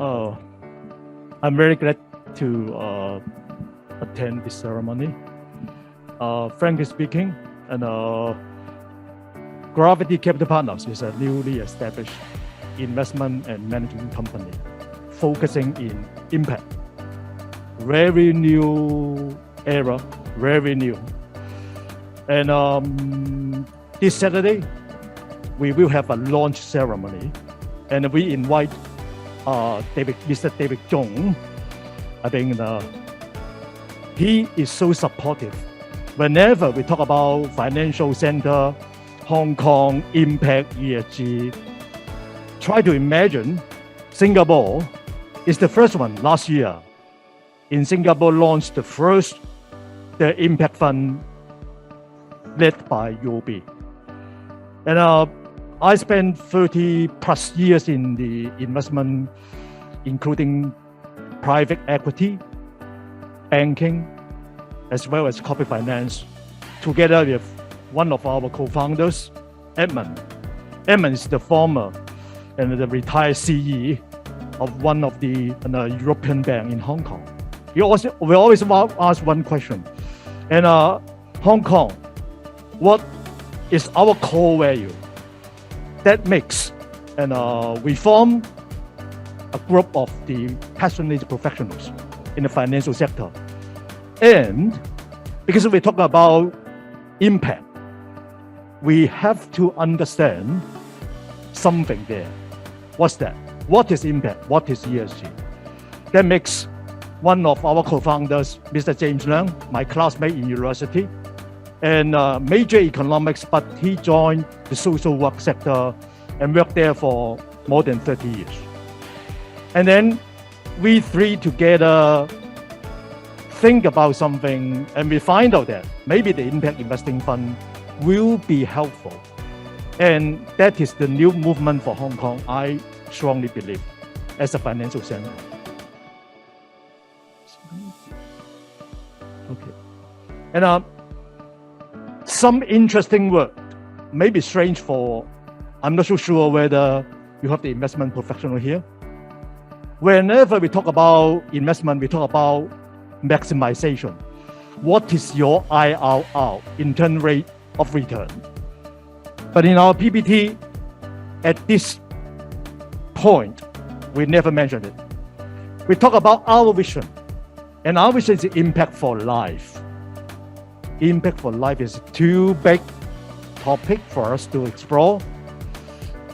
Uh, I'm very glad to attend this ceremony. Frankly speaking, and Gravity Capital Partners is a newly established investment and management company focusing in impact. Very new era, very new. And this Saturday, we will have a launch ceremony, and we invite Mr. David Zhong. I think he is so supportive. Whenever we talk about financial center, Hong Kong, impact, ESG, try to imagine Singapore is the first one last year. In Singapore, launched the impact fund led by UOB. And I spent 30 plus years in the investment, including private equity, banking, as well as corporate finance, together with one of our co-founders, Edmund. Edmund is the former and the retired CE of one of the European bank in Hong Kong. We always ask one question. And Hong Kong, what is our core value? That makes, and we form a group of the passionate professionals in the financial sector. And because we talk about impact, we have to understand something there. What's that? What is impact? What is ESG? That makes one of our co-founders, Mr. James Leung, my classmate in university, and major economics, but he joined the social work sector and worked there for more than 30 years. And then we three together think about something, and we find out that maybe the impact investing fund will be helpful. And that is the new movement for Hong Kong, I strongly believe, as a financial center. Okay. And some interesting word, maybe strange for, I'm not so sure whether you have the investment professional here. Whenever we talk about investment, we talk about maximization. What is your IRR, internal rate of return? But in our PPT, at this point, we never mentioned it. We talk about our vision, and our vision is impact for life. Impact for life is too big topic for us to explore.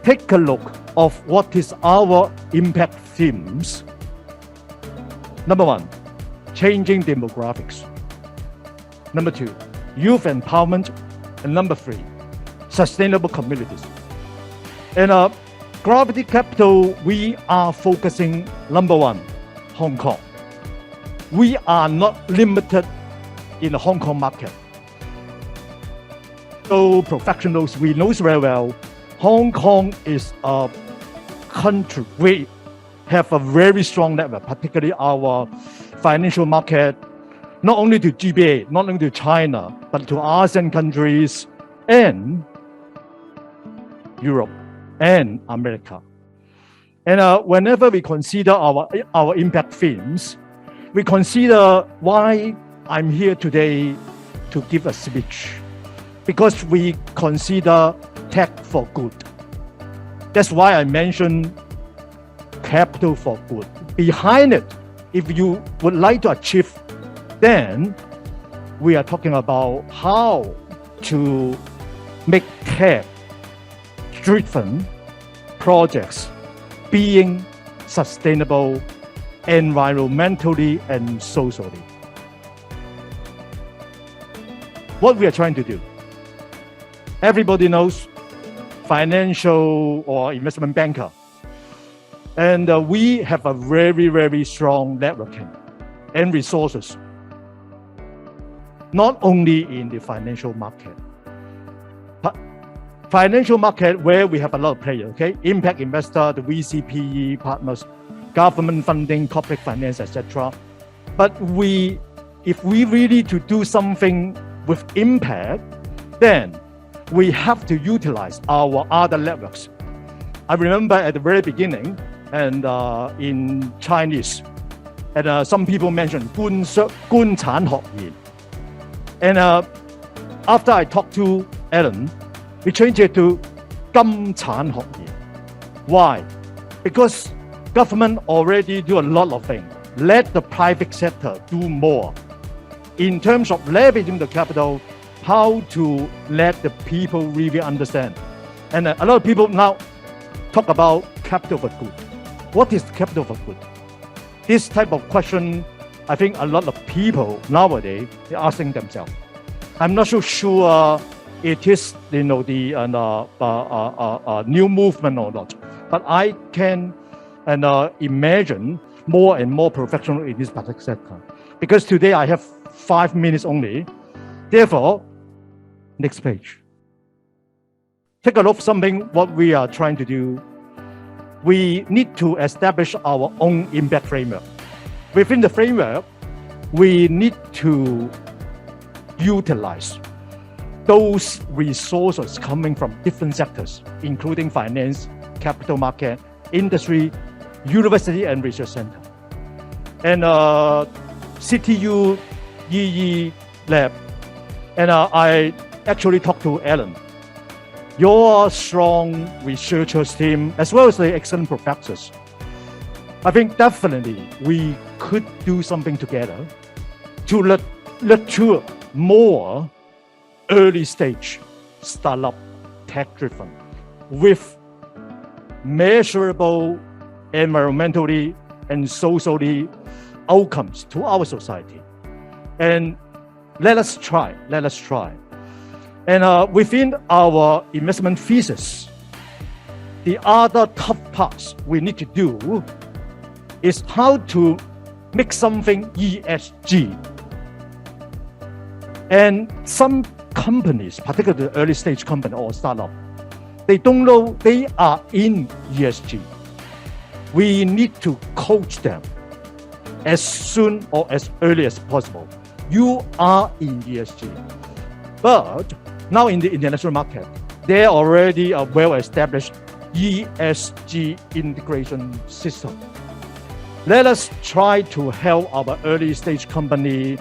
Take a look of what is our impact themes. Number one, changing demographics. Number two, youth empowerment. And number three, sustainable communities. And Gravity Capital, we are focusing, number one, Hong Kong. We are not limited in the Hong Kong market. So professionals, we know very well, Hong Kong is a country. We have a very strong network, particularly our financial market, not only to GBA, not only to China, but to ASEAN countries and Europe and America. And whenever we consider our impact themes, we consider why I'm here today to give a speech. Because we consider tech for good. That's why I mentioned capital for good. Behind it, if you would like to achieve, then we are talking about how to make tech-driven projects being sustainable environmentally and socially. What we are trying to do. Everybody knows financial or investment banker. And we have a very, very strong networking and resources, not only in the financial market, but financial market where we have a lot of players, okay? Impact investor, the VCPE partners, government funding, corporate finance, etc. But if we really to do something with impact, then we have to utilize our other networks. I remember at the very beginning, and in Chinese. And some people mention 官產學研. And after I talked to Alan, we changed it to 金產學研. Why? Because government already do a lot of things. Let the private sector do more. In terms of leveraging the capital, how to let the people really understand. And a lot of people now talk about capital for good. What is capital for good? This type of question, I think a lot of people nowadays are asking themselves. I'm not so sure it is, the new movement or not, but I can imagine more and more professional in this particular sector. Because today I have 5 minutes only. Therefore, next page. Take a look at something what we are trying to do. We need to establish our own impact framework. Within the framework, we need to utilize those resources coming from different sectors, including finance, capital market, industry, university, and research center. And CityU EE lab, and I actually talked to Alan. Your strong researchers team, as well as the excellent professors, I think definitely we could do something together to nurture more early stage startup tech-driven with measurable environmentally and socially outcomes to our society. And let us try. And within our investment thesis, the other tough parts we need to do is how to make something ESG. And some companies, particularly the early stage company or startup, they don't know they are in ESG. We need to coach them as soon or as early as possible. You are in ESG. But now in the international market, there already a well-established ESG integration system. Let us try to help our early stage company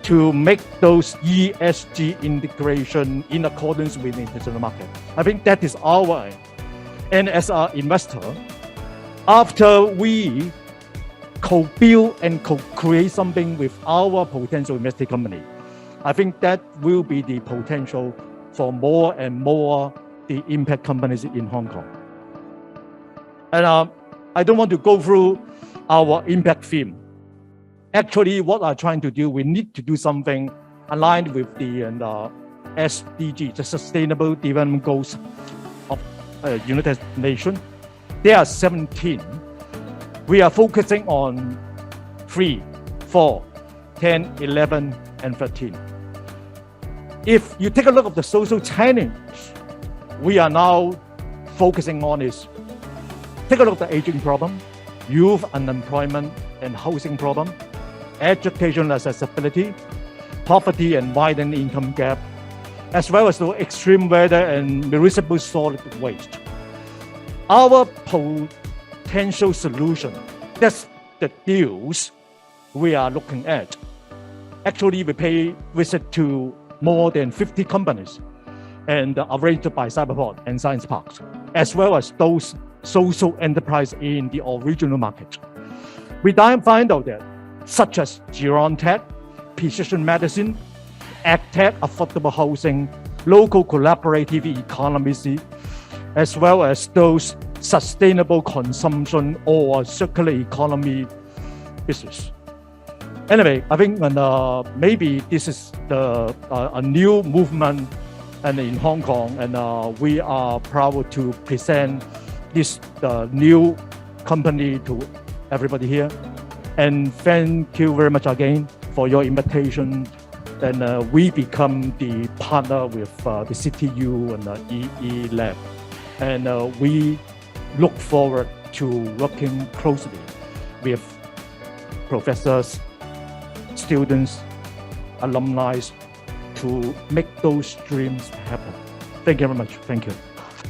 to make those ESG integration in accordance with the international market. I think that is our aim. And as an investor, after we co-build and co-create something with our potential investing company, I think that will be the potential for more and more the impact companies in Hong Kong. And I don't want to go through our impact theme. Actually, what I'm trying to do, we need to do something aligned with the SDG, the Sustainable Development Goals of United Nations. There are 17. We are focusing on 3, 4, 10, 11, and 13. If you take a look at the social challenge we are now focusing on is, take a look at the aging problem, youth unemployment and housing problem, education accessibility, poverty and widened income gap, as well as the extreme weather and municipal solid waste. Our potential solution, that's the deals we are looking at. Actually, we pay visit to more than 50 companies and arranged by Cyberport and Science Parks, as well as those social enterprise in the original market. We find out that such as Gerontech, precision medicine, AgTech, affordable housing, local collaborative economies, as well as those sustainable consumption or circular economy business. Anyway, I think maybe this is a new movement and in Hong Kong, and we are proud to present this new company to everybody here. And thank you very much again for your invitation. And we become the partner with the CityU and the EE Lab. And we look forward to working closely with professors, students, alumni to make those dreams happen. Thank you very much. Thank you.